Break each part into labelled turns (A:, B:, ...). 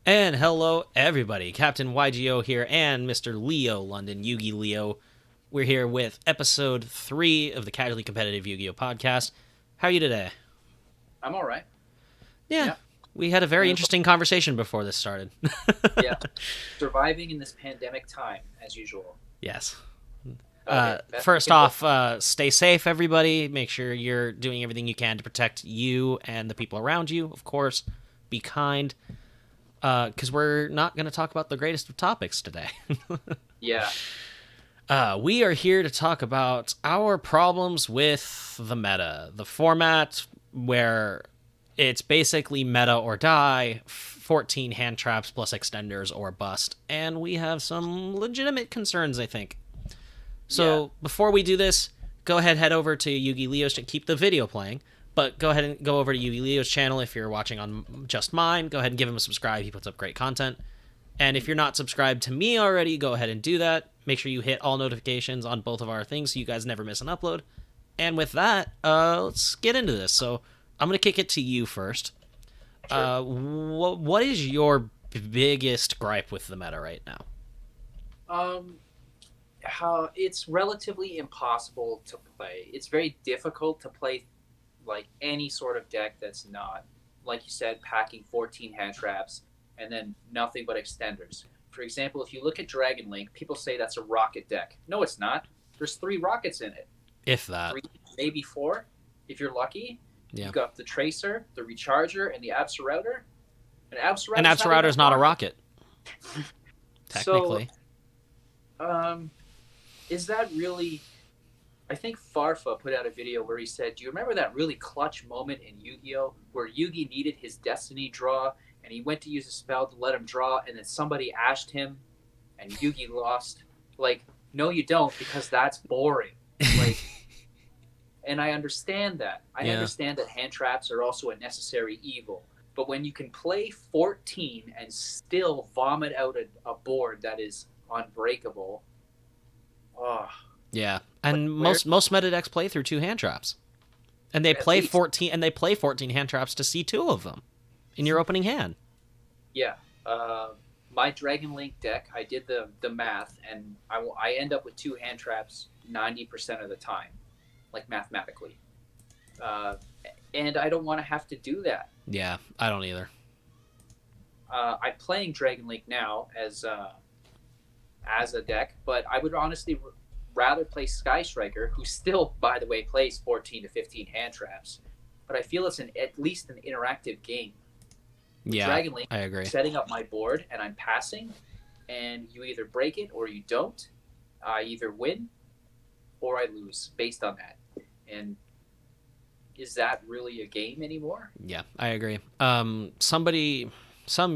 A: And hello, everybody. Captain YGO here and Mr. Leo London, Yugi Leo. We're here with episode 3 of the Casually Competitive Yu-Gi-Oh! Podcast. How are you today?
B: I'm all right.
A: Yeah,
B: Yeah.
A: we had a very
B: Uh,
A: interesting conversation before this started.
B: yeah. Surviving in this pandemic time, as usual.
A: Yes.
B: Okay. Best we
A: First
B: can hope.
A: off, stay safe, everybody. Make sure you're doing everything you can to protect you and the people around you, of course. Be kind, because we're not going to talk about the greatest of topics today.
B: Yeah.
A: We are here to talk about our problems with the meta, the format where it's basically meta or die, 14 hand traps plus extenders or bust, and we have some legitimate concerns, I think.
B: Yeah.
A: So before we do this, go ahead, head over to Yugi Leo's to keep the video playing. But go ahead and go over to Yugi Leo's channel if you're watching on just mine. Go ahead and give him a subscribe. He puts up great content. And if you're not subscribed to me already, go ahead and do that. Make sure you hit all notifications on both of our things so you guys never miss an upload. And with that, let's get into this. So I'm going to kick it to you first.
B: Sure.
A: What is your biggest gripe with the meta right now?
B: Um. How it's relatively impossible to play. It's very difficult to play like any sort of deck that's not, like you said, packing 14 hand traps and then nothing but extenders. For example, if you look at Dragon Link, people say that's a rocket deck. No, it's not. There's 3 rockets in it.
A: If that.
B: 3, maybe 4, if you're lucky.
A: Yeah.
B: You've got the Tracer, the Recharger, and the Absolouter. And
A: An
B: Absolouter's not even
A: Absolouter's not a rocket,
B: So,
A: technically.
B: um, is that really? I think Farfa put out a video where he said, "Do you remember that really clutch moment in Yu-Gi-Oh where Yugi needed his Destiny draw and he went to use a spell to let him draw, and then somebody ashed him, and Yugi lost?" Like, no, you don't, because that's boring. Like, and I understand that. I
A: Yeah.
B: understand that hand traps are also a necessary evil. But when you can play 14 and still vomit out a board that is unbreakable, oh,
A: Yeah.
B: like
A: And
B: where
A: most meta decks play through 2 hand traps. And they
B: at
A: play
B: least,
A: 14 hand traps to see 2 of them in your opening hand.
B: yeah. My Dragon Link deck, I did the math, and I end up with 2 hand traps 90% of the time, like mathematically. Uh, and I don't want to have to do that.
A: Yeah, I don't either.
B: I'm playing Dragon Link now as a deck, but I would honestly rather play Sky Striker, who still, by the way, plays 14 to 15 hand traps. But I feel it's at least an interactive game. With
A: Yeah,
B: Dragon Link,
A: I agree.
B: setting up my board and I'm passing, and you either break it or you don't. I either win or I lose based on that. And is that really a game anymore?
A: Yeah, I agree. Some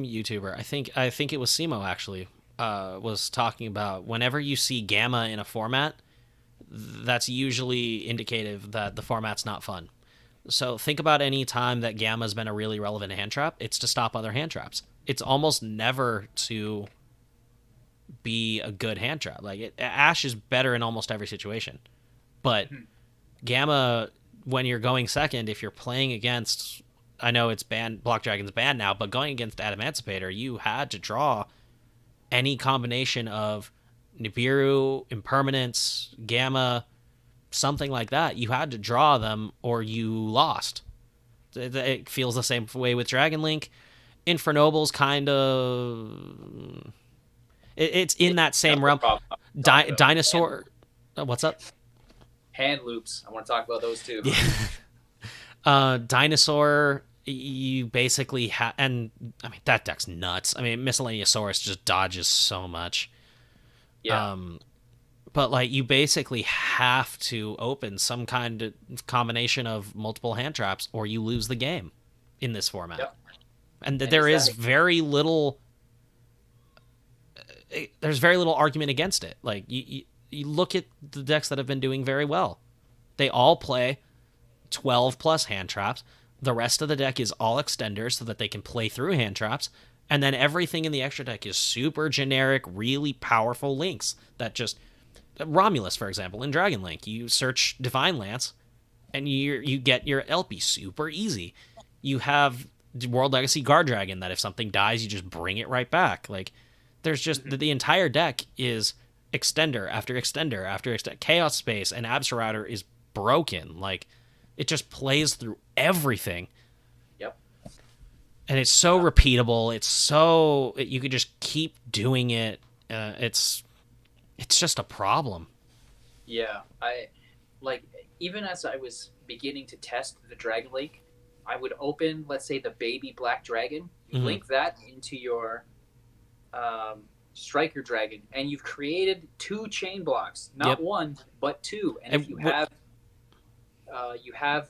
A: YouTuber, I think it was Simo actually, was talking about whenever you see gamma in a format, that's usually indicative that the format's not fun. So think about any time that gamma's been a really relevant hand trap, it's to stop other hand traps. It's almost never to be a good hand trap. Ash is better in almost every situation. But
B: Hmm.
A: gamma, when you're going second, if you're playing against, I know it's banned, Block Dragon's banned now, but going against Adamancipator, you had to draw any combination of Nibiru, Impermanence, Gamma, something like that. You had to draw them or you lost. It feels the same way with Dragon Link. Infernoble's kind of. It's in
B: It's
A: that same
B: another
A: realm.
B: problem I want to talk about.
A: Dinosaur. What's up?
B: Hand loops. I want to talk about those too.
A: Yeah. Dinosaur, you basically have, and I mean that deck's nuts. I mean Miscellaneousaurus just dodges so much.
B: Yeah.
A: Um, but like you basically have to open some kind of combination of multiple hand traps, or you lose the game in this format.
B: Yep.
A: And
B: And
A: there
B: is
A: is
B: that
A: very little. There's very little argument against it. Like you look at the decks that have been doing very well. They all play 12 plus hand traps. The rest of the deck is all extenders so that they can play through hand traps. And then everything in the extra deck is super generic, really powerful links that just. Romulus, for example, in Dragon Link, you search Divine Lance and you get your LP super easy. You have World Legacy Guard Dragon that if something dies, you just bring it right back. Like, there's just the entire deck is extender after extender after extender. Chaos Space and Absolouter is broken. Like, it just plays through everything.
B: Yep.
A: And it's so repeatable. It's so you could just keep doing it. It's just a problem.
B: Yeah, I like even as I was beginning to test the Dragon Link, I would open, let's say, the baby black dragon, link that into your striker dragon, and you've created 2 chain blocks, not one but 2. And if you have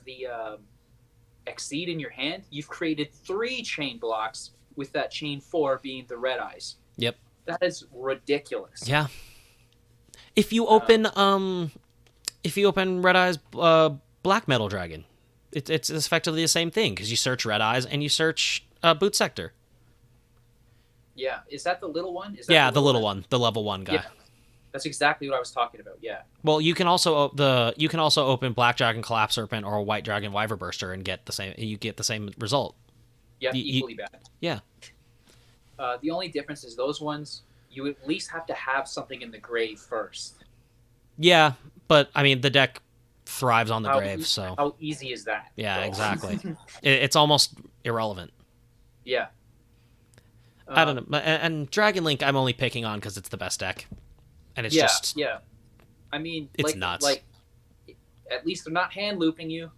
B: the Exceed in your hand, you've created 3 chain blocks with that chain 4 being the red eyes.
A: Yep.
B: That is ridiculous.
A: Yeah. If you open Red Eyes Black Metal Dragon, it's effectively the same thing because you search Red Eyes and you search Boot Sector.
B: Yeah, is that the little one?
A: The little one, the level 1 guy.
B: Yeah, that's exactly what I was talking about. Yeah.
A: Well, you can also open Black Dragon Collapse Serpent or White Dragon Wyver Burster and get the same. You get the same result.
B: Yeah, equally bad.
A: Yeah.
B: The only difference is those ones you at least have to have something in the grave first.
A: Yeah, but I mean the deck thrives on the grave, so
B: how easy is that?
A: Yeah, exactly. It's almost irrelevant.
B: Yeah.
A: I don't know. And Dragon Link, I'm only picking on because it's the best deck, and it's just
B: I mean,
A: it's nuts.
B: Like, at least they're not hand looping you.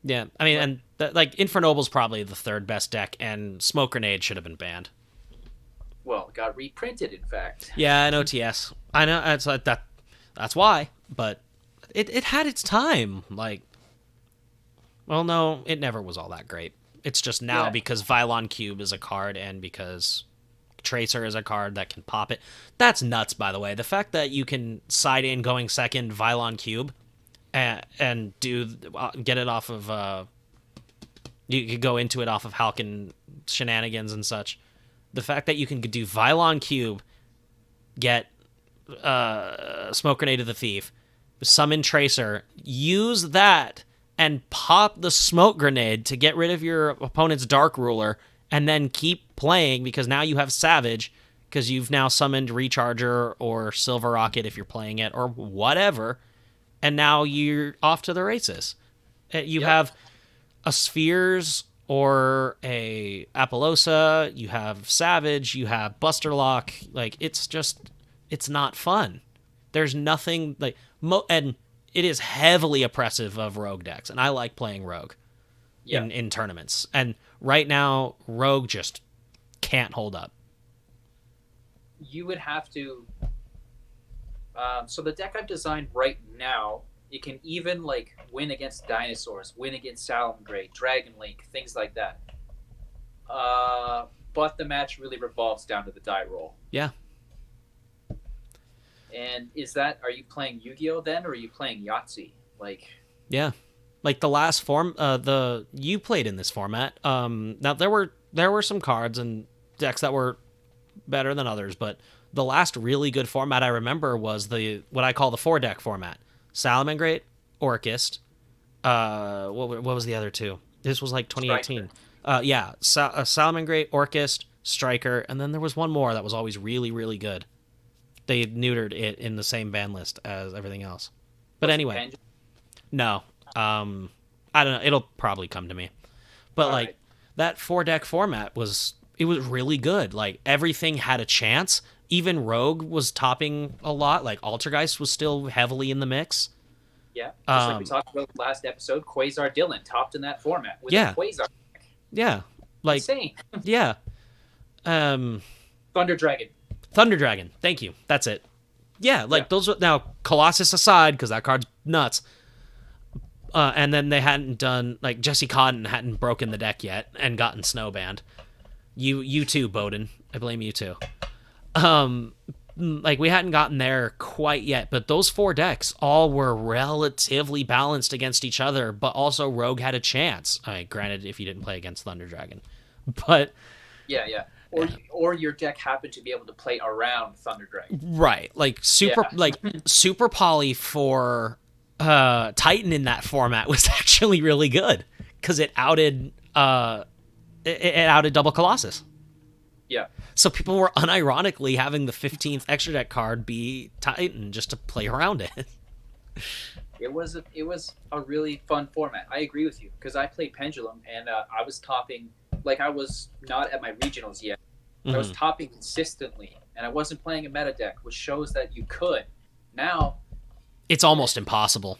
A: Yeah, I mean, like Infernoble's probably the 3rd best deck, and Smoke Grenade should have been banned.
B: Well, it got reprinted, in fact.
A: Yeah, in OTS. I know it's like that. That's why, but it had its time. Like, well, no, it never was all that great. It's just now because Vylon Cube is a card and because Tracer is a card that can pop it. That's nuts, by the way. The fact that you can side in going second Vylon Cube and get it off of you could go into it off of Halkin shenanigans and such. The fact that you can do Vylon Cube, get Smoke Grenade of the Thief, summon Tracer, use that, and pop the Smoke Grenade to get rid of your opponent's Dark Ruler, and then keep playing because now you have Savage, because you've now summoned Recharger or Silver Rocket if you're playing it, or whatever, and now you're off to the races. You have a Spheres or a Apollosa, you have Savage, you have Buster Lock. Like, it's not fun. There's nothing like and it is heavily oppressive of Rogue decks, and I like playing Rogue in tournaments. And right now, Rogue just can't hold up.
B: You would have to. So the deck I've designed right now, it can even like win against dinosaurs, win against Salamangreat, Dragon Link, things like that. But the match really revolves down to the die roll.
A: Yeah.
B: And are you playing Yu-Gi-Oh then, or are you playing Yahtzee? Like,
A: yeah, like the last form, you played in this format. Now there were some cards and decks that were better than others, but the last really good format I remember was what I call the 4-deck format: Salamangreat, Orchist. What was the other 2? This was like 2018. Salamangreat, Orchist, Striker, and then there was one more that was always really, really good. They neutered it in the same ban list as everything else. But anyway, no. I don't know. It'll probably come to me. But that 4-deck format was really good. Like, everything had a chance. Even Rogue was topping a lot. Like, Altergeist was still heavily in the mix.
B: Yeah, just like we talked about last episode, Quasar Dylan topped in that format with a Quasar deck.
A: Yeah, like
B: insane.
A: Yeah.
B: Thunder Dragon.
A: Thank you. That's it. Yeah, those are, now Colossus aside, because that card's nuts. And then they hadn't done, like, Jesse Cotton hadn't broken the deck yet and gotten snow banned. You too, Bowden. I blame you too. Like, we hadn't gotten there quite yet, but those 4 decks all were relatively balanced against each other, but also Rogue had a chance. Granted, if you didn't play against Thunder Dragon. But
B: yeah. Or your deck happened to be able to play around Thunder Dragon.
A: Right. Like super poly for Titan in that format was actually really good because it outed it outed Double Colossus.
B: Yeah.
A: So people were unironically having the 15th extra deck card be Titan just to play around it.
B: It was a really fun format. I agree with you because I played Pendulum and I was topping, like I was not at my regionals yet. I was topping consistently and I wasn't playing a meta deck, which shows that you could. Now
A: it's almost impossible.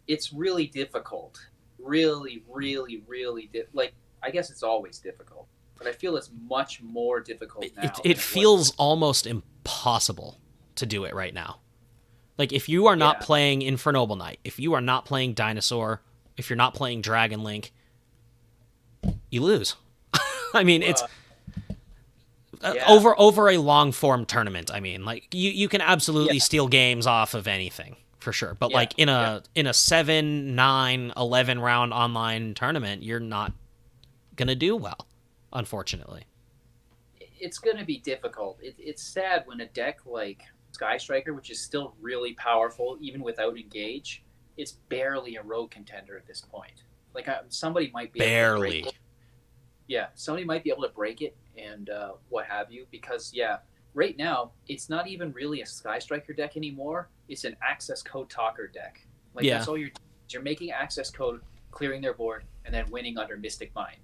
B: It's really difficult. Really, really, really like I guess it's always difficult, but I feel it's much more difficult now.
A: It feels almost impossible to do it right now. Like, if you are not playing Infernoble Knight, if you are not playing Dinosaur, if you're not playing Dragon Link, you lose. I mean, it's over a long form tournament. I mean, like you can absolutely steal games off of anything for sure, but like in a 7, 9, 11 round online tournament, you're not gonna do well, unfortunately.
B: It's gonna be difficult. It's sad when a deck like Sky Striker, which is still really powerful even without engage, it's barely a rogue contender at this point. Like somebody might be able to break it. Yeah, somebody might be able to break it and what have you, because right now it's not even really a Sky Striker deck anymore. It's an access code talker deck. Like that's all you're making access code, clearing their board, and then winning under Mystic Mine.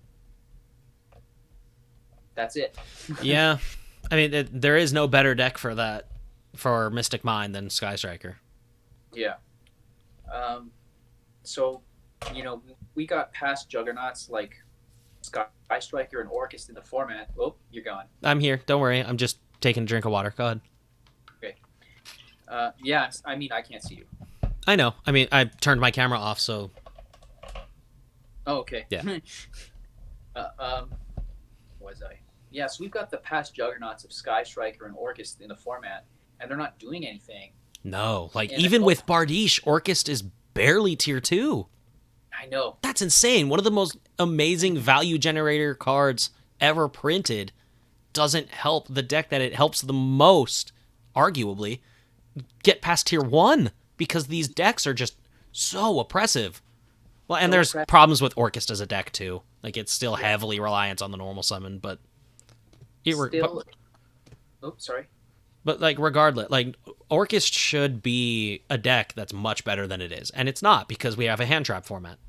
B: That's it.
A: Yeah, I mean there is no better deck for that. For Mystic Mine than Sky Striker.
B: Yeah. So, we got past juggernauts like Sky Striker and Orcust in the format. Oh, you're gone.
A: I'm here. Don't worry. I'm just taking a drink of water. Go ahead.
B: Okay. I mean, I can't see you.
A: I know. I mean, I turned my camera off, so...
B: Oh, okay.
A: Yeah.
B: Was I? Yeah, so we've got the past juggernauts of Sky Striker and Orcust in the format. And they're not doing anything.
A: No, like even with Bardiche, Orcust is barely tier 2.
B: I know.
A: That's insane. One of the most amazing value generator cards ever printed doesn't help the deck that it helps the most, arguably, get past tier 1 because these decks are just so oppressive. Well, and there's problems with Orcust as a deck too. Like it's still heavily reliant on the normal summon, but
B: sorry.
A: But, like, regardless, like, Orcust should be a deck that's much better than it is. And it's not, because we have a hand trap format.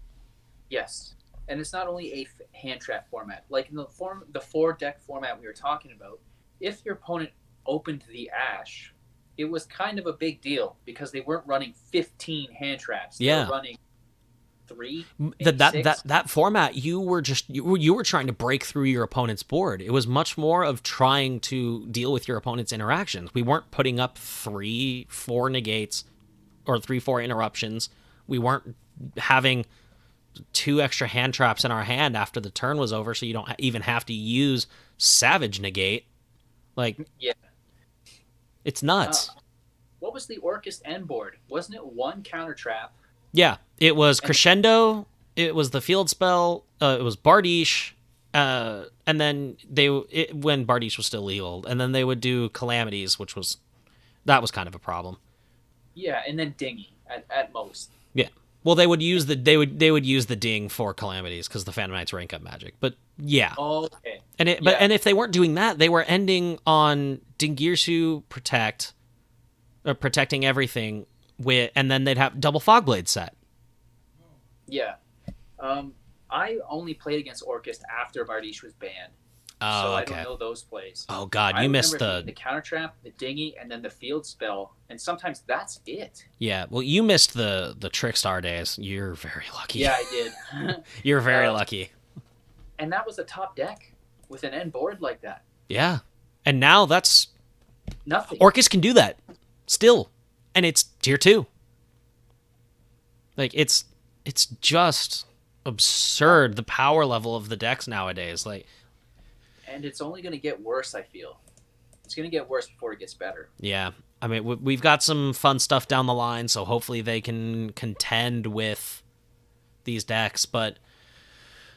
B: Yes. And it's not only a hand trap format. Like, in the 4-deck format we were talking about, if your opponent opened the Ash, it was kind of a big deal, because they weren't running 15 hand traps. They were running 3,
A: that format, you were trying to break through your opponent's board. It was much more of trying to deal with your opponent's interactions. We weren't putting up 3-4 negates or 3-4 interruptions. We weren't having 2 extra hand traps in our hand after the turn was over, so you don't even have to use Savage Negate. Like, it's nuts.
B: What was the Orcust end board? Wasn't it 1 counter trap?
A: Yeah, it was Crescendo, it was the field spell, it was Bardiche, and then when Bardiche was still legal, and then they would do Calamities, that was kind of a problem.
B: Yeah, and then Dingy at most.
A: Yeah, well, they would use the Ding for Calamities because the Phantom Knight's rank up magic, but yeah.
B: Oh, okay.
A: And and if they weren't doing that, they were ending on Dingirsu protecting everything. And then they'd have double Fogblade set.
B: Yeah. I only played against Orcust after Bardiche was banned.
A: Oh,
B: so
A: okay.
B: I don't know those plays.
A: Oh, God, you missed
B: the counter trap, the Dingy, and then the field spell. And sometimes that's it.
A: Yeah, well, you missed the Trickstar days. You're very lucky.
B: Yeah, I did.
A: You're very lucky.
B: And that was a top deck with an end board like that.
A: Yeah. And now that's...
B: Nothing.
A: Orcust can do that. Still. And it's tier 2. Like, it's just absurd, the power level of the decks nowadays. Like,
B: and it's only going to get worse, I feel. It's going to get worse before it gets better.
A: Yeah. I mean, we've got some fun stuff down the line, so hopefully they can contend with these decks. But,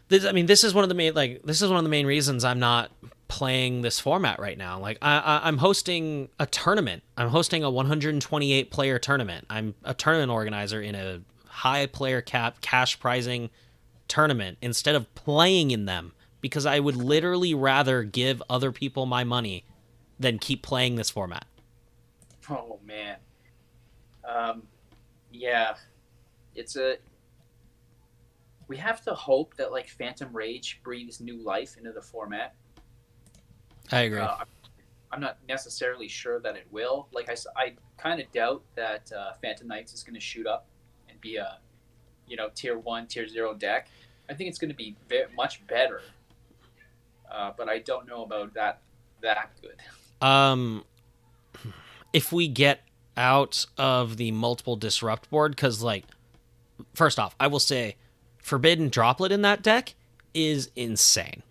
A: this is one of the main reasons I'm not playing this format right now. Like I'm hosting a tournament. I'm hosting a 128 player tournament. I'm a tournament organizer in a high player cap cash prizing tournament instead of playing in them, because I would literally rather give other people my money than keep playing this format.
B: Oh man. Yeah. It's a. We have to hope that like Phantom Rage breathes new life into the format.
A: I agree.
B: I'm not necessarily sure that it will. Like I kind of doubt that Phantom Knights is going to shoot up and be a, tier 1, tier 0 deck. I think it's going to be much better. But I don't know about that good.
A: If we get out of the multiple disrupt board, because like, first off, I will say Forbidden Droplet in that deck is insane.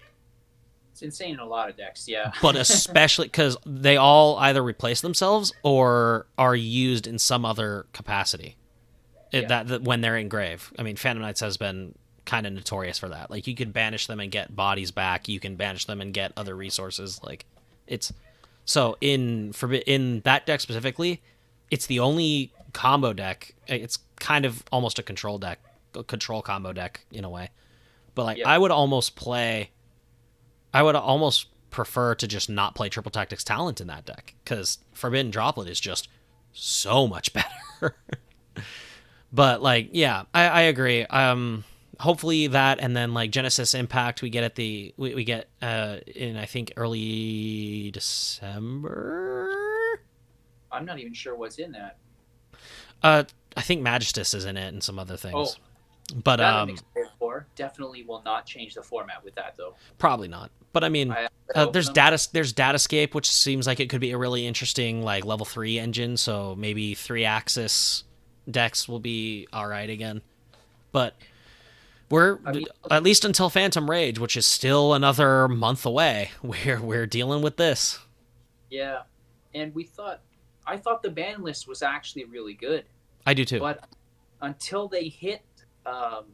B: It's insane in a lot of decks, yeah.
A: But especially because they all either replace themselves or are used in some other capacity. That when they're in grave. I mean, Phantom Knights has been kind of notorious for that. Like, you could banish them and get bodies back. You can banish them and get other resources. Like, it's so in that deck specifically, it's the only combo deck. It's kind of almost a control combo deck in a way. But like, I would almost prefer to just not play Triple Tactics Talent in that deck, because Forbidden Droplet is just so much better. But like, yeah, I agree. Hopefully that, and then like Genesis Impact we get we get in, I think, early December.
B: I'm not even sure what's in that.
A: I think Magistus is in it and some other things. But
B: that I'm excited for. Definitely will not change the format with that though.
A: Probably not. But I mean, there's Datascape, which seems like it could be a really interesting like level 3 engine. So maybe 3-axis decks will be all right again. But at least until Phantom Rage, which is still another month away, we're dealing with this.
B: Yeah, and I thought the ban list was actually really good.
A: I do too.
B: But until they hit the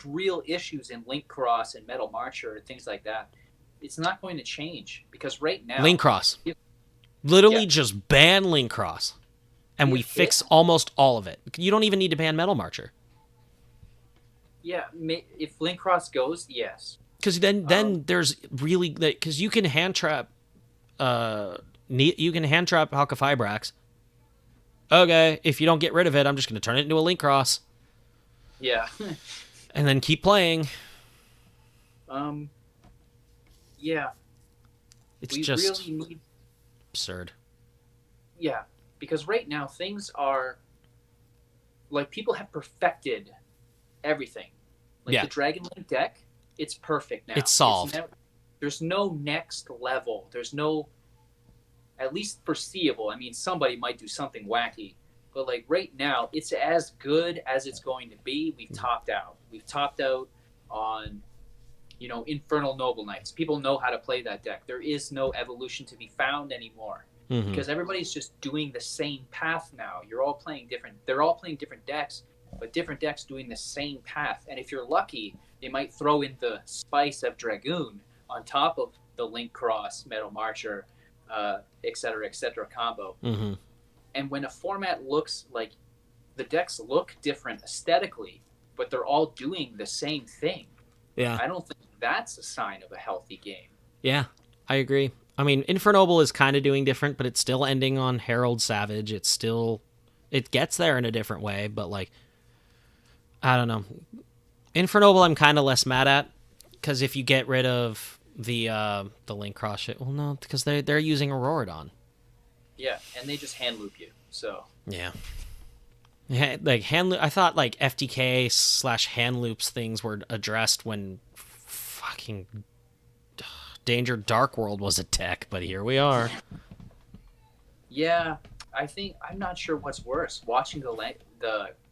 B: real issues in Link Cross and Metal Marcher and things like that, it's not going to change, because right now
A: Link Cross, just ban Link Cross, and we fix almost all of it. You don't even need to ban Metal Marcher.
B: Yeah, if Link Cross goes, yes.
A: Because then there's really, because you can hand trap, Halqifibrax. Okay, if you don't get rid of it, I'm just going to turn it into a Link Cross.
B: Yeah.
A: And then keep playing.
B: Yeah.
A: It's just really need absurd.
B: Yeah, because right now things are like, people have perfected everything. Like the Dragon Link deck, it's perfect now.
A: It's solved.
B: There's no next level. There's no, at least foreseeable. I mean, somebody might do something wacky, but like right now, it's as good as it's going to be. We've topped out. We've topped out on, Infernal Noble Knights. People know how to play that deck. There is no evolution to be found anymore, because everybody's just doing the same path now. They're all playing different decks, but different decks doing the same path. And if you're lucky, they might throw in the spice of Dragoon on top of the Link Cross, Metal Marcher, et cetera, combo. And when a format looks like, the decks look different aesthetically, but they're all doing the same thing, I don't think that's a sign of a healthy game.
A: Yeah, I agree. I mean, Infernoble is kind of doing different, but it's still ending on Herald Savage. It gets there in a different way, but like, I don't know. Infernoble I'm kind of less mad at, because if you get rid of the Link Cross shit, well, no, because they're using Auroradon.
B: Yeah, and they just hand loop you. So
A: yeah, like hand loop. I thought like FTK / hand loops things were addressed when fucking Danger Dark World was a tech, but here we are.
B: Yeah, I'm not sure what's worse, watching the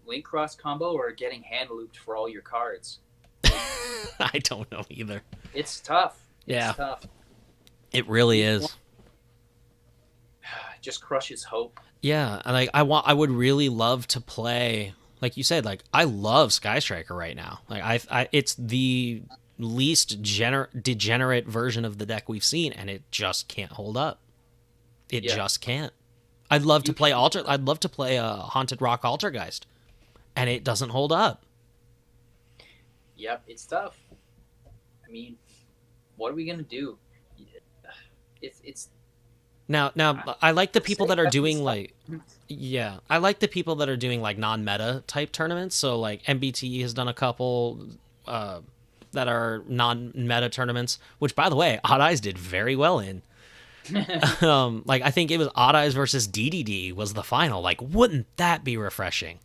B: Link Cross combo or getting hand looped for all your cards.
A: I don't know either.
B: It's tough.
A: Yeah,
B: it's tough.
A: It really is.
B: Just crushes hope.
A: Yeah, like I would really love to play, like you said, like I love Sky Striker right now. Like it's the least degenerate version of the deck we've seen, and it just can't hold up. It just can't. I'd love to play Haunted Rock Altergeist, and it doesn't hold up.
B: Yep, it's tough. I mean, what are we gonna do? It's
A: Now, I like the
B: let's
A: people
B: say
A: that are
B: Definitely
A: doing
B: stuff.
A: like, yeah, I like the people that are doing like non-meta type tournaments. So like MBT has done a couple uh, that are non-meta tournaments, which by the way, Odd Eyes did very well in. Like I think it was Odd Eyes versus DDD was the final. Like, wouldn't that be refreshing?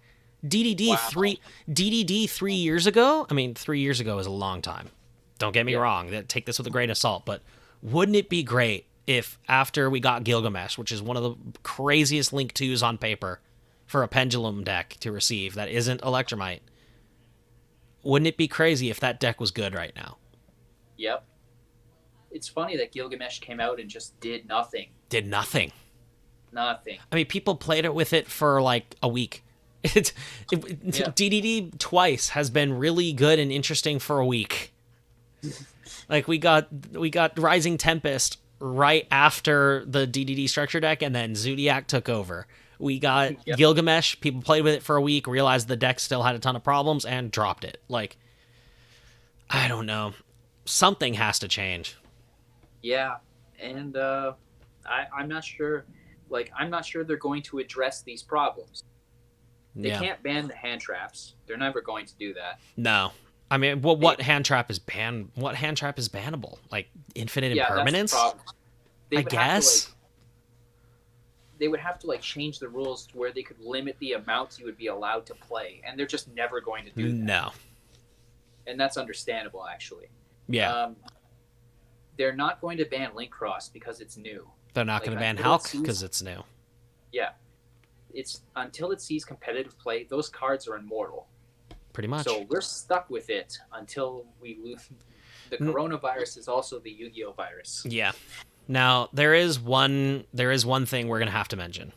A: DDD
B: Wow.
A: three DDD 3 years ago. I mean, 3 years ago is a long time. Don't get me
B: Yeah.
A: wrong. Take this with a grain of salt, but wouldn't it be great if after we got Gilgamesh, which is one of the craziest Link 2s on paper for a pendulum deck to receive that isn't Electromite, wouldn't it be crazy if that deck was good right now?
B: Yep. It's funny that Gilgamesh came out and just did nothing.
A: Did nothing.
B: Nothing.
A: I mean, people played it with it for like a week.
B: Yeah.
A: DDD twice has been really good and interesting for a week. Like we got Rising Tempest right after the DDD structure deck, and then Zodiac took over. We got
B: Yep.
A: Gilgamesh. People played with it for a week, realized the deck still had a ton of problems, and dropped it. Like, I don't know. Something has to change.
B: Yeah. And I'm not sure. Like, I'm not sure they're going to address these problems. They
A: Yeah.
B: can't ban the hand traps. They're never going to do that.
A: No. I mean,
B: They,
A: what hand trap is ban? What hand trap is bannable? Like infinite
B: yeah, that's the
A: impermanence?
B: problem. They
A: I
B: would have to
A: guess.
B: change the rules to where they could limit the amount you would be allowed to play, and they're just never going to do that.
A: No.
B: And that's understandable, actually.
A: Yeah.
B: Um, they're not going to ban Link Cross because it's new.
A: They're not
B: Like
A: going to ban
B: until it
A: Hulk
B: sees,
A: because it's new.
B: yeah, it's until it sees competitive play. Those cards are immortal.
A: Pretty much.
B: So we're stuck with it until we lose. The coronavirus is also the Yu-Gi-Oh virus.
A: Yeah. Now there is one thing we're gonna have to mention,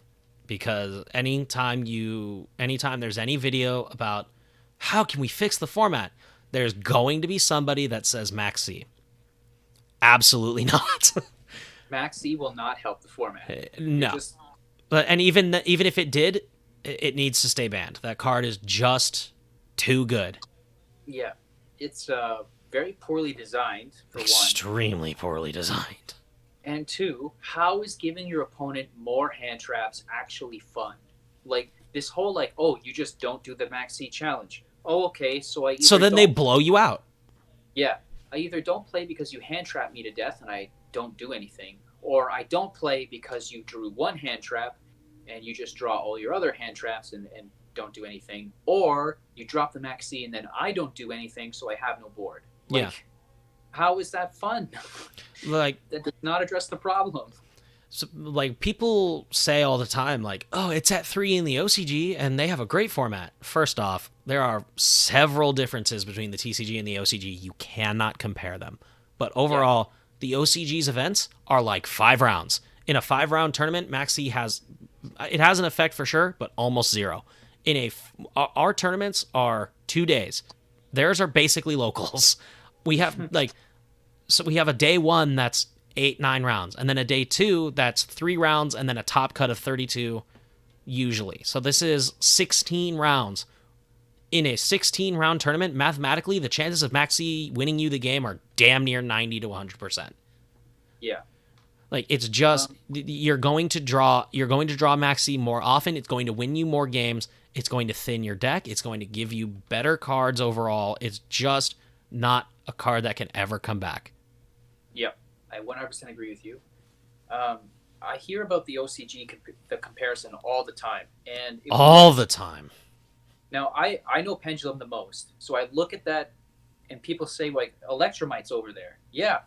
A: because anytime there's any video about how can we fix the format, there's going to be somebody that says Max C. Absolutely not.
B: Max C will not help the format. You're
A: No.
B: just
A: But and even if it did, it needs to stay banned. That card is just too good.
B: yeah, it's very poorly designed for one,
A: Extremely poorly designed.
B: and two, how is giving your opponent more hand traps actually fun? Like this whole like, oh, you just don't do the Max C challenge. Oh, okay, so I
A: So
B: either
A: then they
B: don't
A: blow you out.
B: yeah, I either don't play because you hand trap me to death and I don't do anything, or I don't play because you drew one hand trap and you just draw all your other hand traps and don't do anything, or you drop the Max C and then I don't do anything, so I have no board. Like,
A: Yeah.
B: how is that fun?
A: Like
B: That does not address the problem.
A: so, like people say all the time, like, oh, it's at 3 in the OCG and they have a great format. First off, there are several differences between the TCG and the OCG. You cannot compare them. But overall, the OCG's events are like 5 rounds. In a 5 round tournament, Maxi has an effect for sure, but almost zero. Our tournaments are 2 days. Theirs are basically locals. We have we have a day one that's 8-9 rounds, and then a day two that's 3 rounds, and then a top cut of 32 usually. So this is 16 rounds. In a 16-round tournament, mathematically, the chances of Maxi winning you the game are damn near 90 to 100%.
B: Yeah.
A: Like it's just you're going to draw Maxi more often. It's going to win you more games. It's going to thin your deck. It's going to give you better cards overall. It's just not a card that can ever come back.
B: Yep. I 100% agree with you. I hear about the OCG, the comparison all the time. And
A: All the time.
B: now I know Pendulum the most. So I look at that and people say, like, Electromite's over there. Yeah,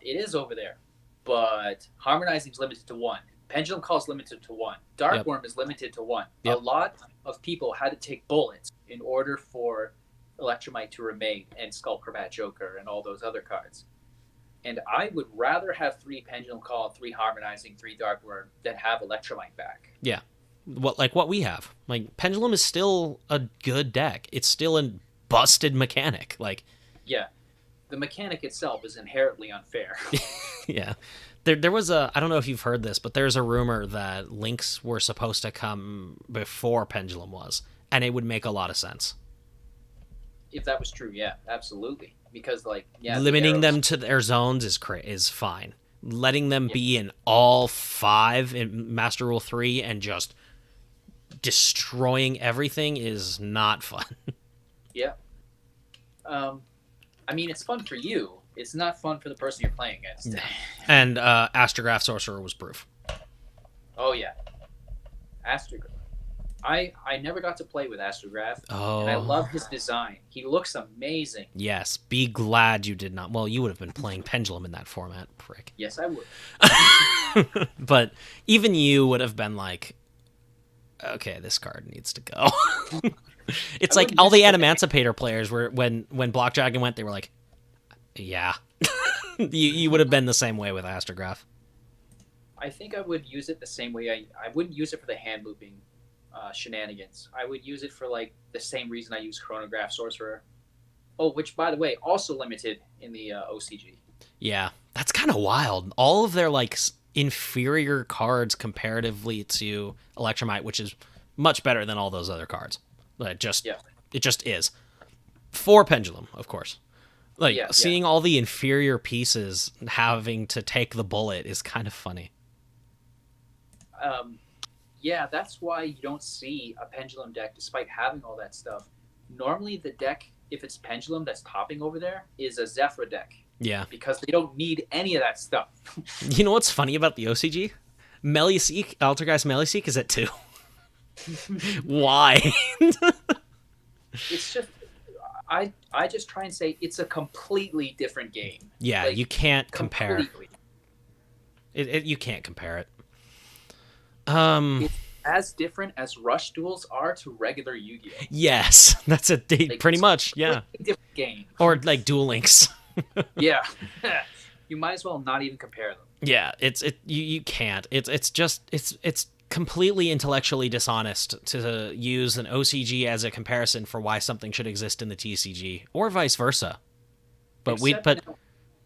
B: it is over there. But Harmonizing is limited to one. Pendulum Call is limited to one. Darkworm is limited to one.
A: Yep.
B: A lot of people had to take bullets in order for Electromite to remain, and Skullcrabat Joker and all those other cards. And I would rather have 3 Pendulum Call, 3 Harmonizing, 3 Darkworm than have Electromite back.
A: Yeah. What we have. Like Pendulum is still a good deck. It's still a busted mechanic. Like
B: Yeah. The mechanic itself is inherently unfair.
A: yeah. There was I don't know if you've heard this, but there's a rumor that links were supposed to come before Pendulum was, and it would make a lot of sense.
B: if that was true, yeah, absolutely. Because like, yeah, the
A: Limiting
B: arrows.
A: them to their zones is fine. Letting them
B: Yeah,
A: be in all 5 in Master Rule 3 and just destroying everything is not fun.
B: yeah. I mean, it's fun for you. It's not fun for the person you're playing against.
A: No. And Astrograph Sorcerer was proof.
B: Oh yeah, Astrograph. I never got to play with Astrograph, and I
A: Oh,
B: love his design. He looks amazing.
A: yes. Be glad you did not. Well, you would have been playing Pendulum in that format, prick.
B: Yes, I would.
A: But even you would have been like, okay, this card needs to go. It's
B: I
A: like
B: wouldn't
A: all
B: use
A: the
B: it for
A: Animancipator players were when Block Dragon went, they were like, yeah. You would have been the same way with Astrograph.
B: I think I would use it the same way. I wouldn't use it for the hand looping shenanigans. I would use it for like the same reason I use Chronograph Sorcerer. Oh, which by the way, also limited in the OCG.
A: Yeah, that's kind of wild. All of their like inferior cards comparatively to Electromite, which is much better than all those other cards. Like
B: Yeah,
A: it just is. For Pendulum, of course. Like
B: yeah, yeah.
A: seeing all the inferior pieces having to take the bullet is kind of funny.
B: Yeah, that's why you don't see a Pendulum deck despite having all that stuff. Normally, the deck, if it's Pendulum that's topping over there, is a Zephyr deck
A: Yeah.
B: because they don't need any of that stuff.
A: You know what's funny about the OCG? Meliseek, Altergeist Meliseek is at 2. Why?
B: It's just, I just try and say it's a completely different game.
A: Yeah,
B: Like,
A: you can't compare.
B: completely.
A: You can't compare it.
B: It's as different as Rush Duels are to regular Yu-Gi-Oh.
A: Yes, that's a
B: Like,
A: pretty
B: it's
A: much,
B: a
A: yeah.
B: completely different game.
A: Or like Duel Links.
B: Yeah, you might as well not even compare them.
A: Yeah, you can't. It's completely intellectually dishonest to use an OCG as a comparison for why something should exist in the TCG or vice versa. But
B: Except now-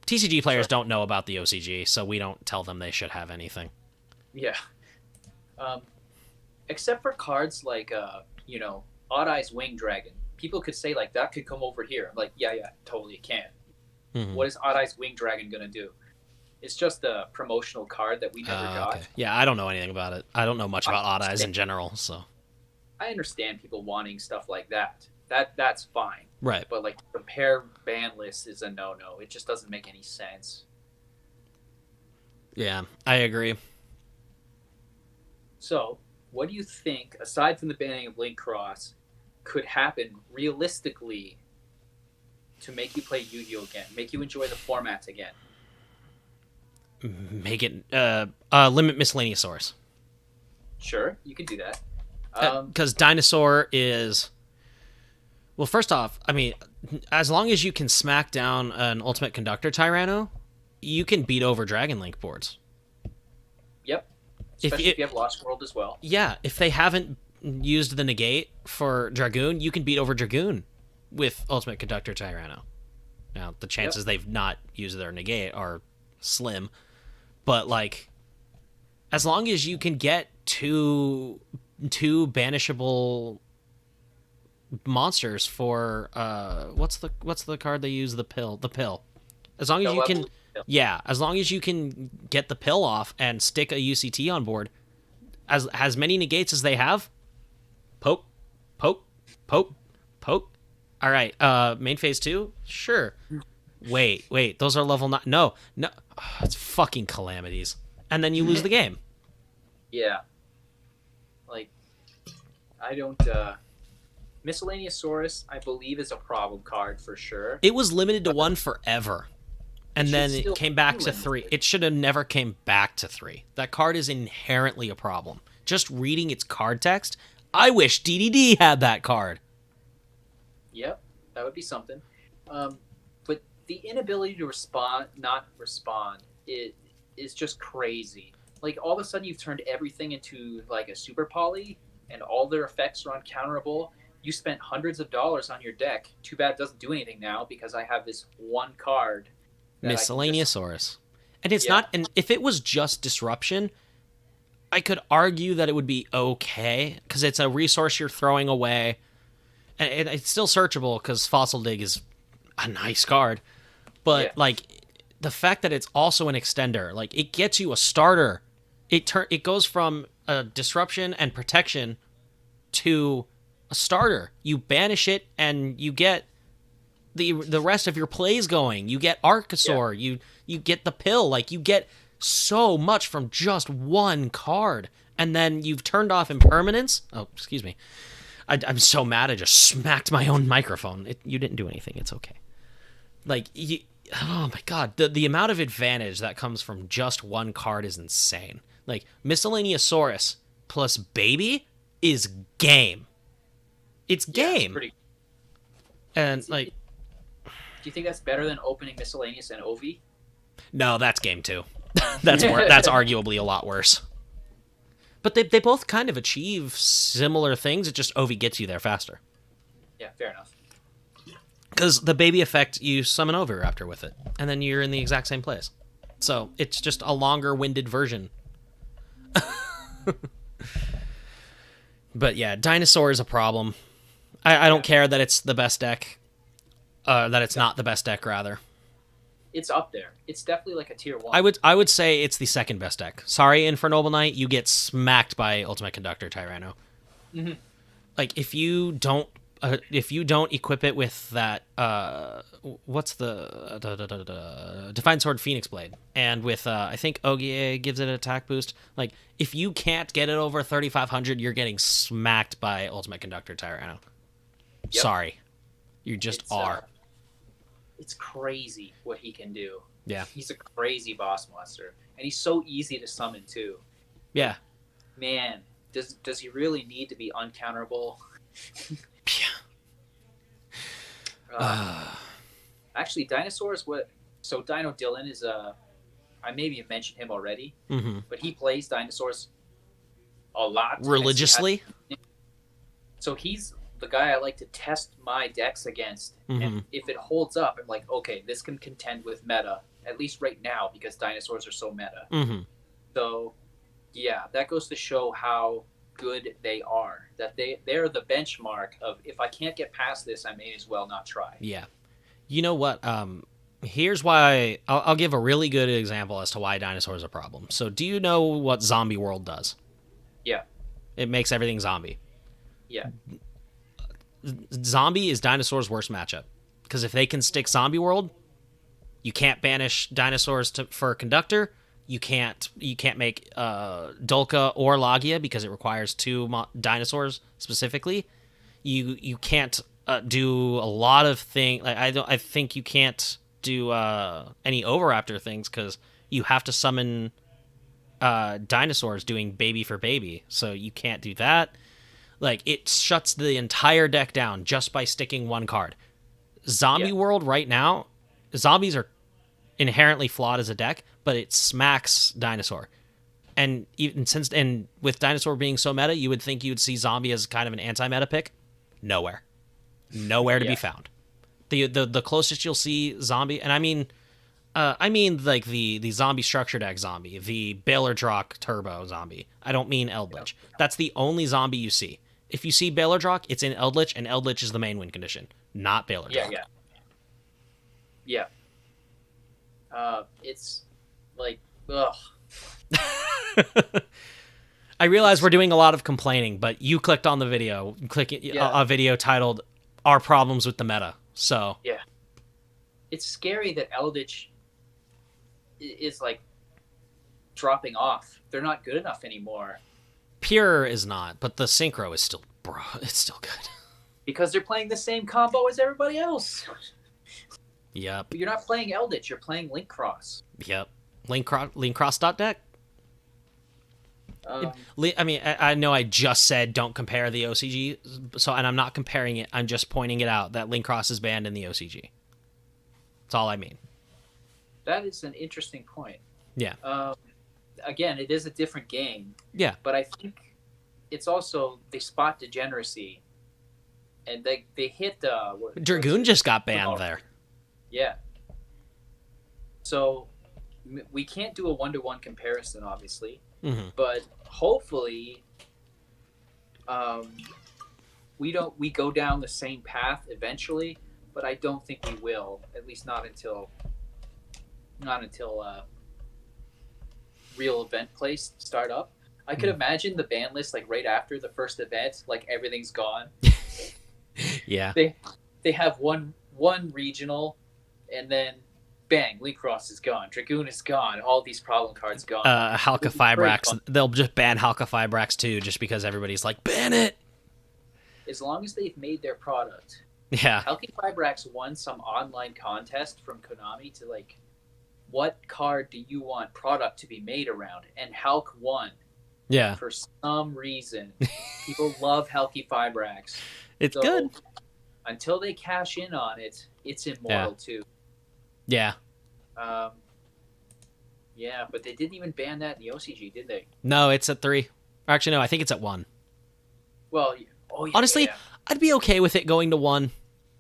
A: TCG players
B: Sorry.
A: don't know about the OCG, so we don't tell them they should have anything.
B: Yeah. Except for cards like, Odd Eyes Wing Dragon. People could say, like, that could come over here. I'm like, yeah, totally it can.
A: Mhm.
B: What is Odd Eyes Wing Dragon going to do? It's just a promotional card that we never got.
A: Okay. Yeah, I don't know anything about it. I don't know much about Odd Eyes in
B: understand.
A: general, so.
B: I understand people wanting stuff like that. That's fine.
A: Right.
B: But, like, compare ban lists is a no-no. It just doesn't make any sense.
A: Yeah, I agree.
B: So, what do you think, aside from the banning of Link Cross, could happen realistically to make you play Yu-Gi-Oh again, make you enjoy the formats again?
A: Make it limit miscellaneous source.
B: Sure, you can do that.
A: Because Dinosaur is, well, first off, I mean, as long as you can smack down an Ultimate Conductor Tyranno, you can beat over Dragon Link boards.
B: Yep. Especially if you have Lost World as well.
A: Yeah, if they haven't used the negate for Dragoon, you can beat over Dragoon with Ultimate Conductor Tyranno. Now, the chances they've not used their negate are slim, but like, as long as you can get two banishable monsters for what's the card they use, the pill. As long as you can, yeah, as long as you can get the pill off and stick a UCT on board, as many negates as they have, poke. All right, main phase 2, sure. Wait, those are level 9. No, it's fucking calamities, and then you lose the game.
B: Yeah. Like, I don't. Miscellaneous Saurus, I believe, is a problem card for sure.
A: It was limited to 1 forever. And then
B: still
A: it came back
B: be
A: to 3.
B: limited.
A: It should have never came back to 3. That card is inherently a problem. Just reading its card text, I wish DDD had that card.
B: Yep, that would be something. But the inability to not respond, it is just crazy. Like, all of a sudden you've turned everything into, like, a super poly, and all their effects are uncounterable. You spent hundreds of dollars on your deck. Too bad it doesn't do anything now, because I have this one card.
A: Miscellaneousaurus. And it's
B: Yeah.
A: not, and if it was just disruption, I could argue that it would be okay, because it's a resource you're throwing away. and it's still searchable because Fossil Dig is a nice card, but
B: Yeah.
A: like the fact that it's also an extender, like it gets you a starter. It goes from a disruption and protection to a starter. You banish it and you get the rest of your plays going. You get Archosaur. You get the pill. Like you get so much from just one card, and then you've turned off impermanence. Oh, excuse me. I'm so mad. I just smacked my own microphone. You didn't do anything. It's okay. Like oh my god, the amount of advantage that comes from just one card is insane. Like Miscellaneousaurus plus Baby is game. It's game.
B: It's pretty...
A: And like,
B: do you think that's better than opening Miscellaneous and OV?
A: no, that's game too. That's arguably a lot worse. But they both kind of achieve similar things. It just OV gets you there faster.
B: Yeah, fair enough.
A: Because the Baby effect, you summon Oviraptor with it, and then you're in the exact same place. So it's just a longer-winded version. But yeah, Dinosaur is a problem. I don't care that it's the best deck. That it's not the best deck, rather.
B: It's up there. It's definitely like a tier 1.
A: I would say it's the second best deck. Sorry, Infernoble Knight, you get smacked by Ultimate Conductor Tyranno.
B: Mm-hmm.
A: Like if you don't equip it with that what's the Divine Sword Phoenix Blade, and with I think Ogie gives it an attack boost. Like if you can't get it over 3,500, you're getting smacked by Ultimate Conductor Tyranno. Yep. Sorry, you just are.
B: It's crazy what he can do.
A: Yeah,
B: he's a crazy boss monster, and he's so easy to summon too.
A: Yeah,
B: man, does he really need to be uncounterable? Actually, Dinosaurs. So Dino Dylan is I maybe mentioned him already, but he plays Dinosaurs a lot
A: religiously.
B: So he's the guy I like to test my decks against, and if it holds up, I'm like, okay, this can contend with meta, at least right now, because Dinosaurs are so meta. So yeah, that goes to show how good they are. That they're the benchmark of, if I can't get past this, I may as well not try.
A: Yeah. You know what? Here's why. I'll give a really good example as to why Dinosaur is a problem. So do you know what Zombie World does?
B: Yeah.
A: It makes everything zombie.
B: Yeah.
A: Zombie is Dinosaur's worst matchup. Because if they can stick Zombie World, you can't banish Dinosaurs for Conductor. You can't make Dolka or Logia because it requires 2 dinosaurs specifically. You can't do a lot of things. Like I think you can't do any Oviraptor things because you have to summon dinosaurs doing baby for baby. So you can't do that. Like it shuts the entire deck down just by sticking one card. Zombie World right now, zombies are inherently flawed as a deck, but it smacks Dinosaur. And even with Dinosaur being so meta, you would think you would see Zombie as kind of an anti-meta pick. Nowhere to be found. The closest you'll see Zombie, and I mean like the zombie structure deck Zombie, the Baylor Drock Turbo Zombie. I don't mean Eldritch. That's the only Zombie you see. If you see Baylor Drock, it's in Eldritch, and Eldritch is the main win condition, not Baylor Drock.
B: Yeah. It's like, ugh.
A: I realize we're doing a lot of complaining, but you clicked on the video, a video titled "Our Problems with the Meta." So
B: yeah, it's scary that Eldritch is like dropping off. They're not good enough anymore.
A: Pure is not, but the Synchro is still, it's still good.
B: Because they're playing the same combo as everybody else.
A: Yep.
B: But you're not playing Eldritch, you're playing Link Cross.
A: Yep. Link Cross deck. I mean, I know I just said don't compare the OCG, and I'm not comparing it. I'm just pointing it out that Link Cross is banned in the OCG. That's all I mean.
B: That is an interesting point.
A: Yeah.
B: Again, it is a different game.
A: Yeah.
B: But I think it's also they spot degeneracy, and they hit
A: Dragoon just got banned there.
B: Yeah. So we can't do a 1-to-1 comparison, obviously, but hopefully, we go down the same path eventually, but I don't think we will. At least not until real event plays start up. I could imagine the ban list like right after the first event, like everything's gone.
A: Yeah.
B: They have one regional, and then bang, Leapfrost is gone, Dragoon is gone, all these problem cards gone.
A: Halka Fibrax, they'll just ban Halka Fibrax too, just because everybody's like, ban it.
B: As long as they've made their product.
A: Yeah.
B: Halka Fibrax won some online contest from Konami to like, what card do you want product to be made around? And Halk won.
A: Yeah.
B: For some reason, people love Halky Fibrax.
A: It's good.
B: Until they cash in on it, it's immortal too.
A: Yeah.
B: Yeah, but they didn't even ban that in the OCG, did they?
A: No, it's at 3. Actually, no, I think it's at 1.
B: Well,
A: honestly, I'd be okay with it going to 1,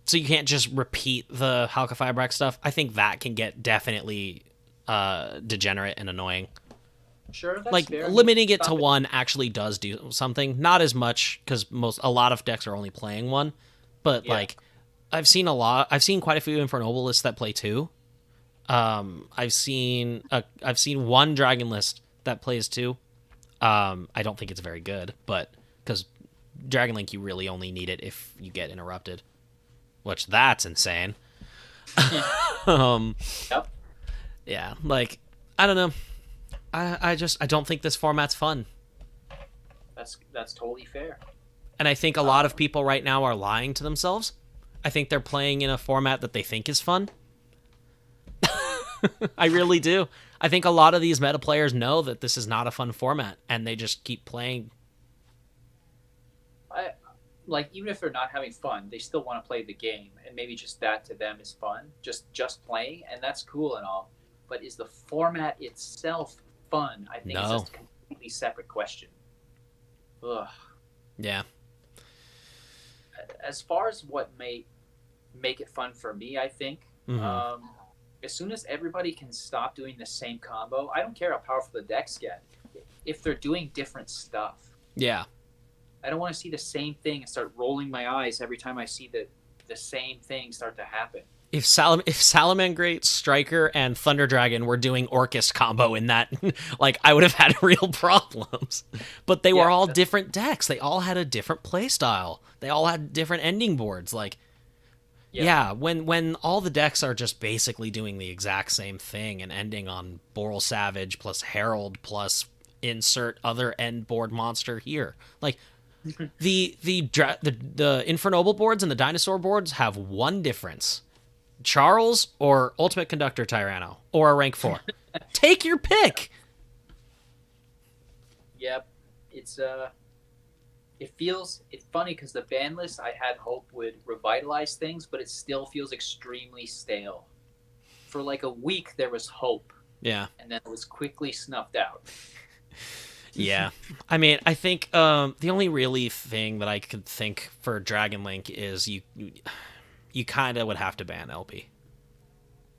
A: so you can't just repeat the Halka Fibrax stuff. I think that can get definitely degenerate and annoying.
B: Sure, that's
A: like
B: fair.
A: limiting it to 1 actually does do something. Not as much because a lot of decks are only playing 1, but like I've seen quite a few Infernoble lists that play 2. I've seen 1 Dragon list that plays 2. I don't think it's very good, but because Dragon Link, you really only need it if you get interrupted, which that's insane.
B: Yep.
A: Yeah, like I don't know. I don't think this format's fun.
B: That's totally fair.
A: And I think a lot of people right now are lying to themselves. I think they're playing in a format that they think is fun. I really do. I think a lot of these meta players know that this is not a fun format, and they just keep playing.
B: Like, even if they're not having fun, they still want to play the game, and maybe just that to them is fun. Just playing, and that's cool and all. But is the format itself fun? I think it's just a completely separate question. Ugh.
A: Yeah.
B: As far as what may make it fun for me, I think, as soon as everybody can stop doing the same combo, I don't care how powerful the decks get. If they're doing different stuff.
A: Yeah.
B: I don't want to see the same thing and start rolling my eyes every time I see the same thing start to happen.
A: If Salamangreat, Striker, and Thunder Dragon were doing Orcust combo in that, like, I would have had real problems. But they were all different decks. They all had a different play style. They all had different ending boards. Like, when all the decks are just basically doing the exact same thing and ending on Boral Savage plus Herald plus insert other end board monster here. Like, the Infernoble boards and the Dinosaur boards have one difference. Charles or Ultimate Conductor Tyranno or a rank 4. Take your pick.
B: Yep. It's funny because the ban list I had hope would revitalize things, but it still feels extremely stale. For like a week there was hope.
A: Yeah.
B: And then it was quickly snuffed out.
A: Yeah. I mean, I think the only really thing that I could think for Dragon Link is you kind of would have to ban LP.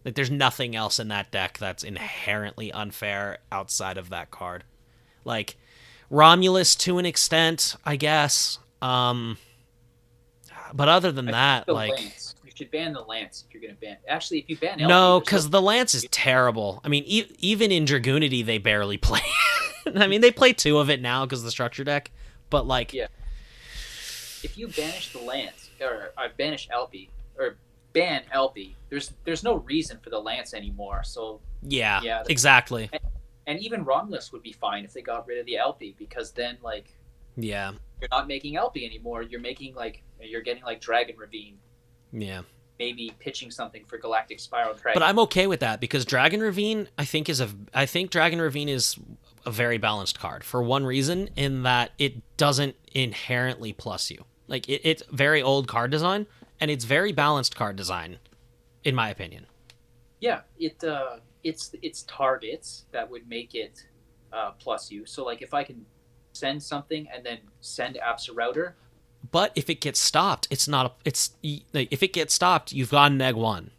A: Like, there's nothing else in that deck that's inherently unfair outside of that card. Like, Romulus to an extent, I guess. But other than that, like...
B: Lance. You should ban the Lance if you're going to ban... Actually, if you ban LP...
A: No, because the Lance is terrible. I mean, even in Dragoonity, they barely play. I mean, they play 2 of it now because of the structure deck. But, like...
B: Yeah. If you banish the Lance, or banish LP... or ban LP, there's no reason for the Lance anymore. So
A: yeah, exactly.
B: And even Romulus would be fine if they got rid of the LP, because then you're not making LP anymore. You're getting like Dragon Ravine.
A: Yeah.
B: Maybe pitching something for Galactic Spiral Dragon.
A: But I'm okay with that because Dragon Ravine I think Dragon Ravine is a very balanced card for one reason, in that it doesn't inherently plus you. Like it's very old card design. And it's very balanced card design, in my opinion.
B: Yeah, it's targets that would make it plus you. So, like, if I can send something and then send Absorouter.
A: But if it gets stopped, if it gets stopped, you've gone neg 1.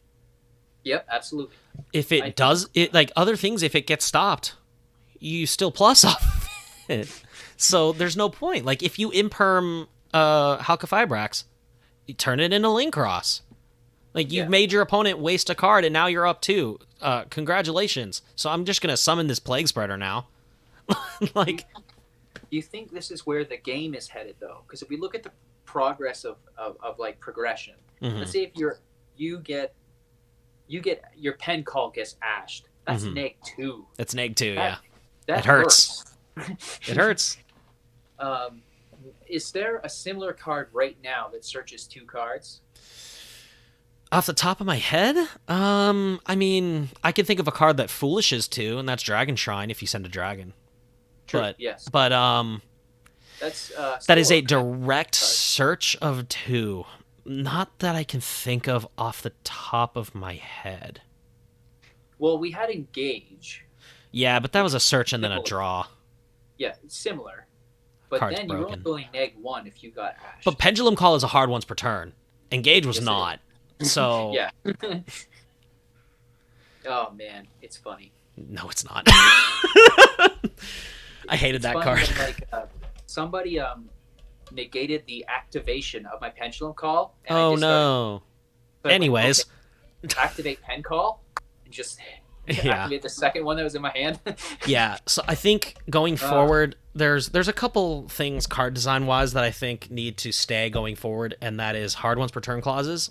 B: Yep, absolutely.
A: If it does, like other things, if it gets stopped, you still plus off it. So there's no point. Like, if you imperm Halka-Fibrax. You turn it into Linkross. Like, you've
B: Yeah.
A: made your opponent waste a card, and now you're up 2. Congratulations. So I'm just going to summon this Plague Spreader now. Like,
B: Do you think this is where the game is headed, though? Because if we look at the progress of like progression, let's say if you get your pen call gets ashed, that's neg 2.
A: It's neg 2, yeah.
B: That
A: It hurts. It hurts.
B: Is there a similar card right now that searches 2 cards?
A: Off the top of my head, I mean, I can think of a card that foolishes 2, and that's Dragon Shrine if you send a dragon.
B: True.
A: But
B: Yes.
A: but
B: That's
A: that is a
B: still
A: direct
B: card.
A: search of 2. Not that I can think of off the top of my head.
B: Well, we had Engage.
A: Yeah, but that was a search and then a
B: Similar.
A: draw.
B: Yeah, similar. But
A: Card's
B: then you were only
A: broken.
B: going neg 1 if you got ashed.
A: But Pendulum Call is a hard once per turn. Engage was
B: Yes, it
A: not. So
B: yeah. Oh man, it's funny.
A: no, it's not. I hated
B: It's
A: that
B: funny
A: card.
B: when, like, somebody negated the activation of my Pendulum Call. And I
A: Oh
B: just
A: no.
B: started,
A: Anyways,
B: okay, activate Pen Call and just
A: Yeah.
B: activate the second one that was in my hand.
A: yeah. So I think going forward, there's a couple things card design wise that I think need to stay going forward, and that is hard once per turn clauses.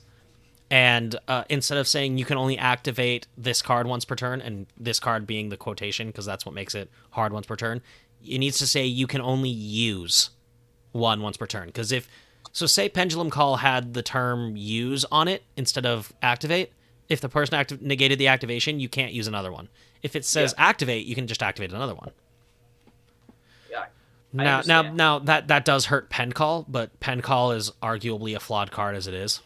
A: And instead of saying you can only activate this card once per turn, and this card being the quotation because that's what makes it hard once per turn, it needs to say you can only use one once per turn. Because say Pendulum Call had the term use on it instead of activate, if the person negated the activation, you can't use another one. If it says activate, you can just activate another one.
B: Yeah.
A: Now that does hurt Pen Call, but Pen Call is arguably a flawed card as it is.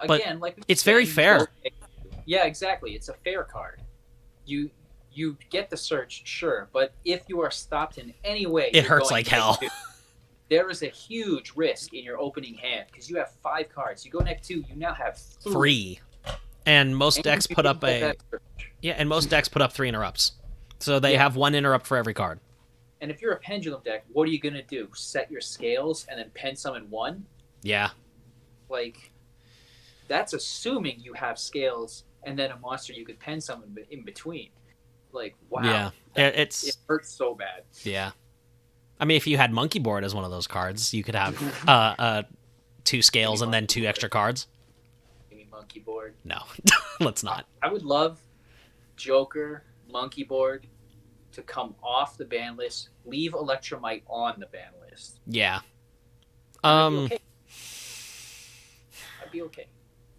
B: Again, like
A: it's very fair.
B: Yeah, exactly. It's a fair card. You get the search, sure, but if you are stopped in any way,
A: It hurts like hell.
B: There is a huge risk in your opening hand because you have 5 cards. You go neck 2, you now have
A: 3. And most
B: And
A: decks
B: you
A: put
B: can
A: up
B: get that search.
A: and most decks put up 3 interrupts. So they have 1 interrupt for every card.
B: And if you're a pendulum deck, what are you gonna do? Set your scales and then pen summon 1?
A: Yeah.
B: Like, that's assuming you have scales and then a monster you could pen summon in between. Like, wow.
A: Yeah.
B: It hurts so bad.
A: Yeah. I mean, if you had Monkey Board as one of those cards, you could have 2 scales and then 2 extra cards.
B: Give me monkey board.
A: No, let's not.
B: I would love Joker, monkey board to come off the ban list, leave Electromite on the ban list.
A: Yeah.
B: I'd be okay. I'd be okay.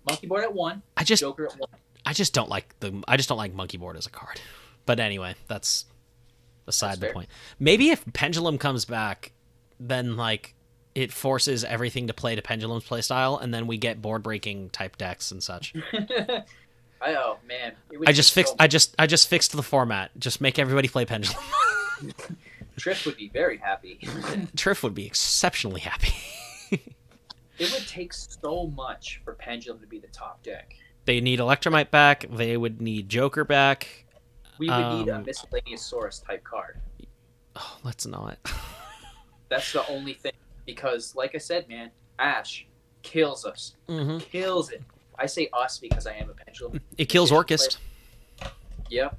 B: Monkey board at 1. Joker at 1.
A: I just don't like Monkey Board as a card. But anyway, that's beside the point. Maybe if Pendulum comes back, then like it forces everything to play to Pendulum's playstyle, and then we get board breaking type decks and such.
B: Oh man,
A: I just fixed the format. Just make everybody play Pendulum.
B: Triff would be very happy.
A: Triff would be exceptionally happy.
B: It would take so much for Pendulum to be the top deck.
A: They need Electromite back. They would need Joker back.
B: We would need a Miscellaneous Saurus type card.
A: Oh, let's not.
B: That's the only thing. Because, like I said, man, Ash kills us.
A: Mm-hmm.
B: Kills it. I say us because I am a Pendulum.
A: It kills Orcust.
B: Yep.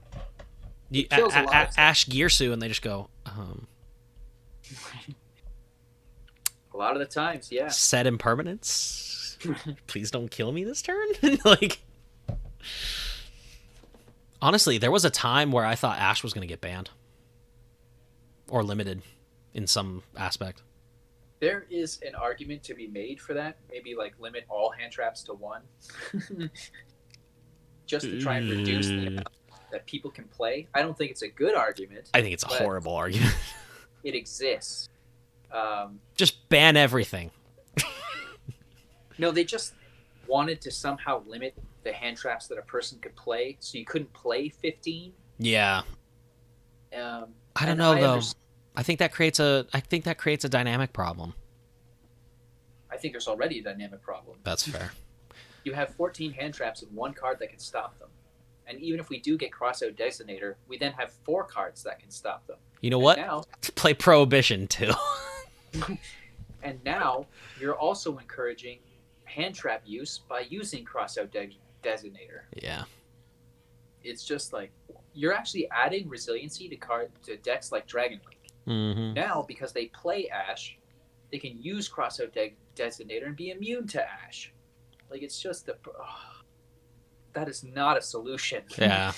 A: Kills Ash Gearsu, and they just go,
B: A lot of the times, yeah.
A: set impermanence. Please don't kill me this turn. Like, honestly, there was a time where I thought Ash was going to get banned or limited in some aspect.
B: There is an argument to be made for that. Maybe like limit all hand traps to 1, just to try and reduce the amount that people can play. I don't think it's a good argument.
A: I think it's a horrible argument.
B: It exists.
A: Just ban everything.
B: No, they just wanted to somehow limit the hand traps that a person could play, so you couldn't play 15.
A: Yeah. I don't know though. I think that creates a dynamic problem.
B: I think there's already a dynamic problem.
A: That's fair.
B: You have 14 hand traps and 1 card that can stop them. And even if we do get Crossout Designator, we then have 4 cards that can stop them.
A: You know what?
B: Now,
A: Play Prohibition too.
B: And now you're also encouraging hand trap use by using crossout designator.
A: Yeah.
B: It's just like you're actually adding resiliency to decks like Dragon Link.
A: Mm-hmm.
B: Now, because they play Ash, they can use crossout designator and be immune to Ash. Like it's just that is not a solution.
A: Yeah.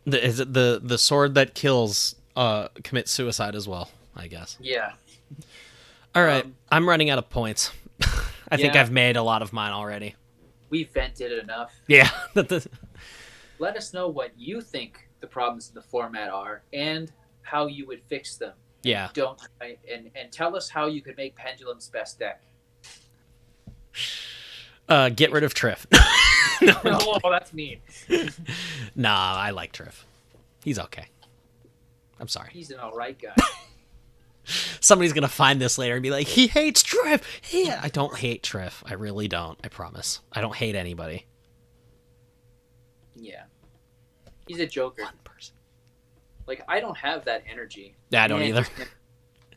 A: Is it the sword that kills commits suicide as well, I guess.
B: Yeah.
A: All right. I'm running out of points. I think
B: Yeah.
A: I've made a lot of mine already.
B: We vented enough.
A: Yeah.
B: Let us know what you think the problems in the format are and how you would fix them.
A: Yeah.
B: And tell us how you could make Pendulum's best deck.
A: Get rid of Triff.
B: Oh, that's mean.
A: Nah, I like Triff. He's okay. I'm sorry.
B: He's an alright guy.
A: Somebody's gonna find this later and be like, he hates Triff. Yeah, I don't hate Triff. I really don't. I promise. I don't hate anybody.
B: Yeah. He's a joker.
A: One person.
B: Like, I don't have that energy.
A: Yeah, I don't either.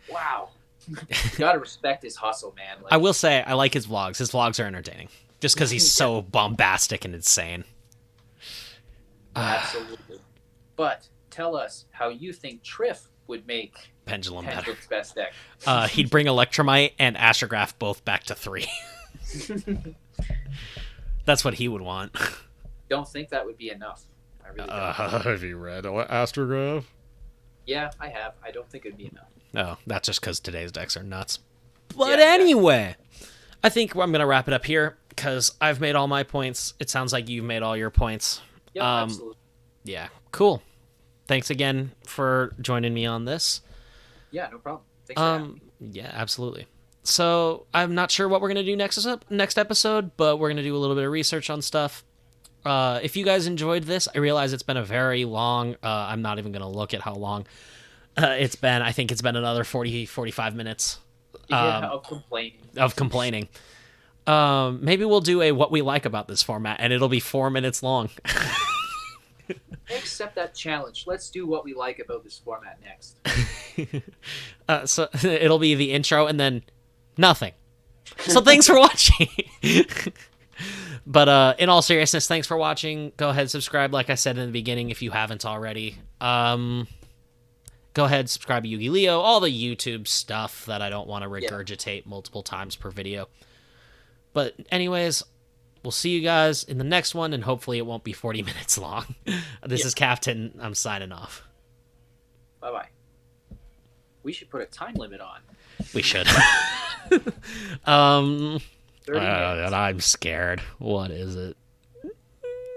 B: Wow. You gotta respect his hustle, man. Like,
A: I will say, I like his vlogs. His vlogs are entertaining. Just because he's so bombastic and insane.
B: Absolutely. But tell us how you think Triff would make
A: Pendulum better.
B: Pendulum's best deck.
A: He'd bring Electromite and Astrograph both back to 3. That's what he would want.
B: Don't think that would be enough. I really don't.
A: Have you read Astrograph?
B: Yeah, I have. I don't think it'd be enough.
A: No, that's just because today's decks are nuts. But
B: Yeah,
A: anyway, I think I'm going to wrap it up here because I've made all my points. It sounds like you've made all your points.
B: Yeah, absolutely.
A: Yeah, cool. Thanks again for joining me on this.
B: Yeah, no problem. Thanks for having me.
A: Yeah, absolutely. So I'm not sure what we're going to do next episode, but we're going to do a little bit of research on stuff. If you guys enjoyed this, I realize it's been a very long, I'm not even going to look at how long it's been. I think it's been another 40, 45 minutes
B: Of complaining.
A: Maybe we'll do a what we like about this format, and it'll be 4 minutes long.
B: Accept that challenge. Let's do what we like about this format next.
A: So it'll be the intro and then nothing. So thanks for watching. But in all seriousness, thanks for watching. Go ahead, subscribe, like I said in the beginning, if you haven't already. Go ahead, subscribe to Yugi Leo, all the YouTube stuff that I don't want to regurgitate multiple times per video. But anyways, we'll see you guys in the next one, and hopefully it won't be 40 minutes long. This is Captain. I'm signing off.
B: Bye-bye. We should put a time limit on.
A: We should.
B: 30 minutes.
A: And I'm scared. What is it?